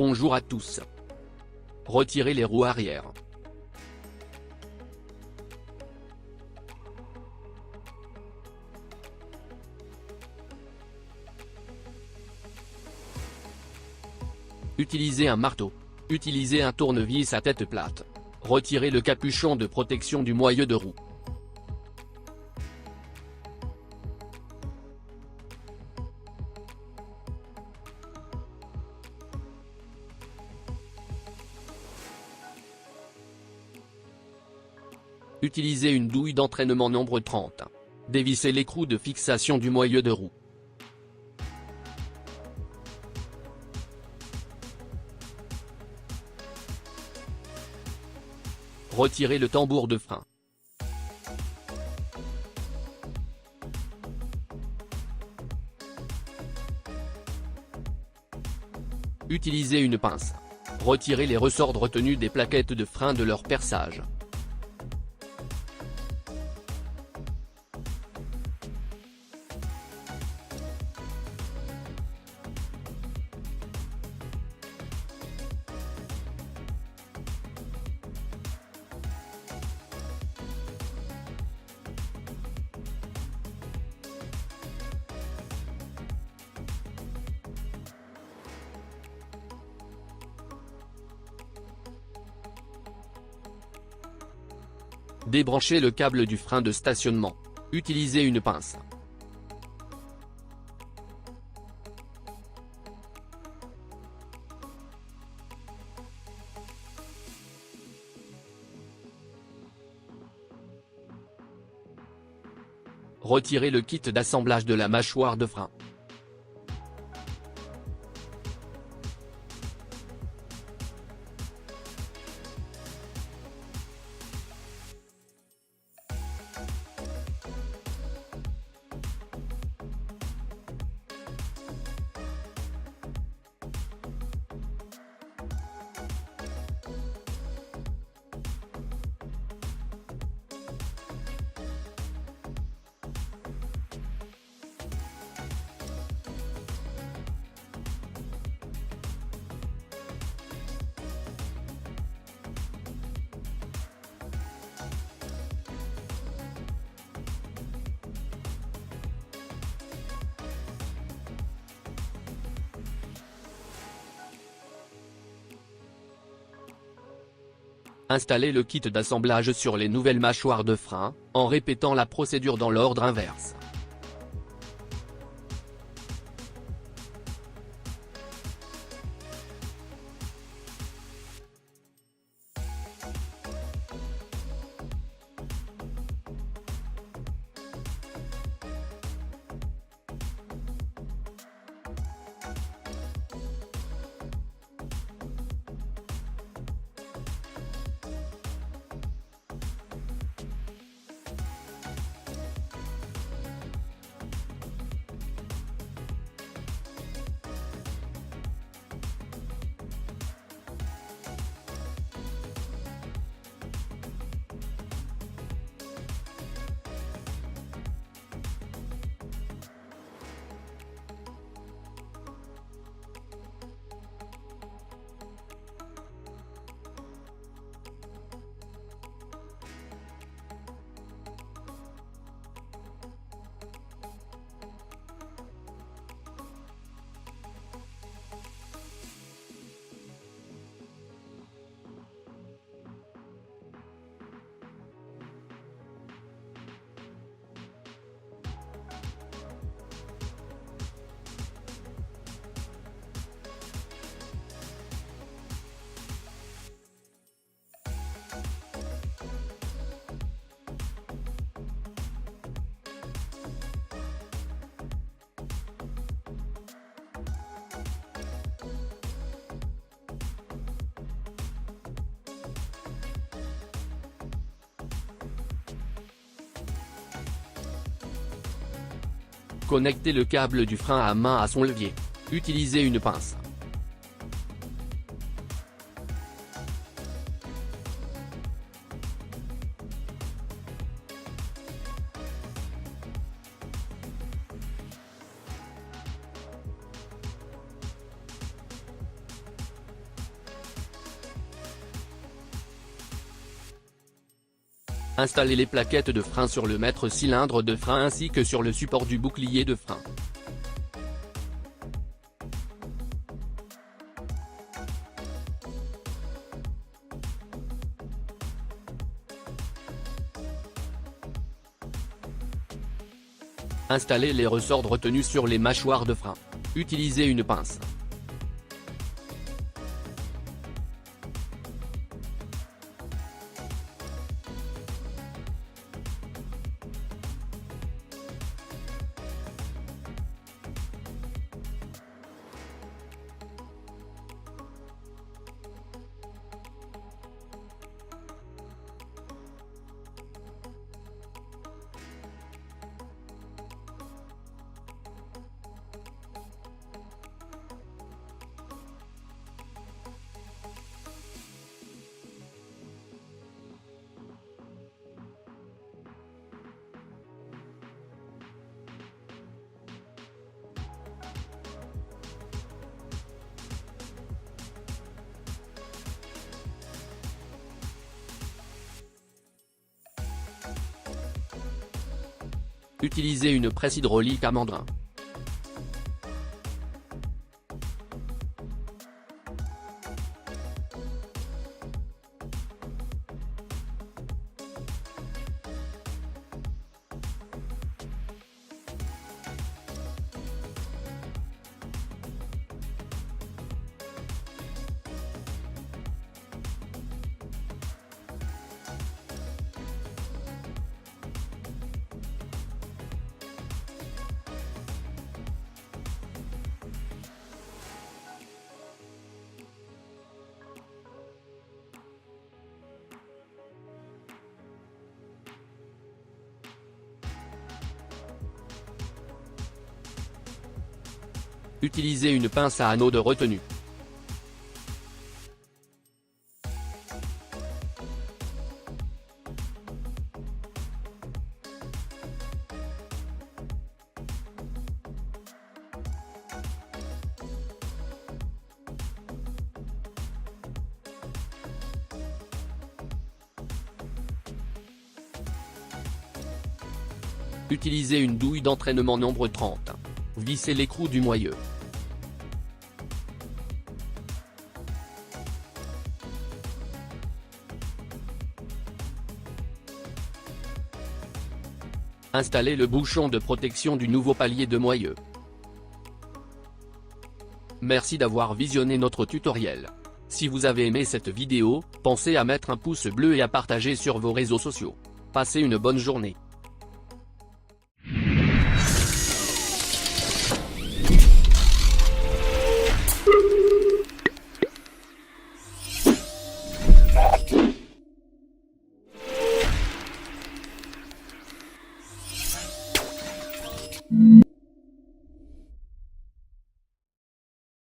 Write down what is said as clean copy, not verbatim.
Bonjour à tous. Retirez les roues arrière. Utilisez un marteau. Utilisez un tournevis à tête plate. Retirez le capuchon de protection du moyeu de roue. Utilisez une douille d'entraînement nombre 30. Dévissez l'écrou de fixation du moyeu de roue. Retirez le tambour de frein. Utilisez une pince. Retirez les ressorts de retenue des plaquettes de frein de leur perçage. Débranchez le câble du frein de stationnement. Utilisez une pince. Retirez le kit d'assemblage de la mâchoire de frein. Installez le kit d'assemblage sur les nouvelles mâchoires de frein, en répétant la procédure dans l'ordre inverse. Connectez le câble du frein à main à son levier. Utilisez une pince. Installez les plaquettes de frein sur le maître-cylindre de frein ainsi que sur le support du bouclier de frein. Installez les ressorts de retenue sur les mâchoires de frein. Utilisez une pince. Utilisez une presse hydraulique à mandrin. Utilisez une pince à anneau de retenue. Utilisez une douille d'entraînement nombre 30. Vissez l'écrou du moyeu. Installez le bouchon de protection du nouveau palier de moyeu. Merci d'avoir visionné notre tutoriel. Si vous avez aimé cette vidéo, pensez à mettre un pouce bleu et à partager sur vos réseaux sociaux. Passez une bonne journée.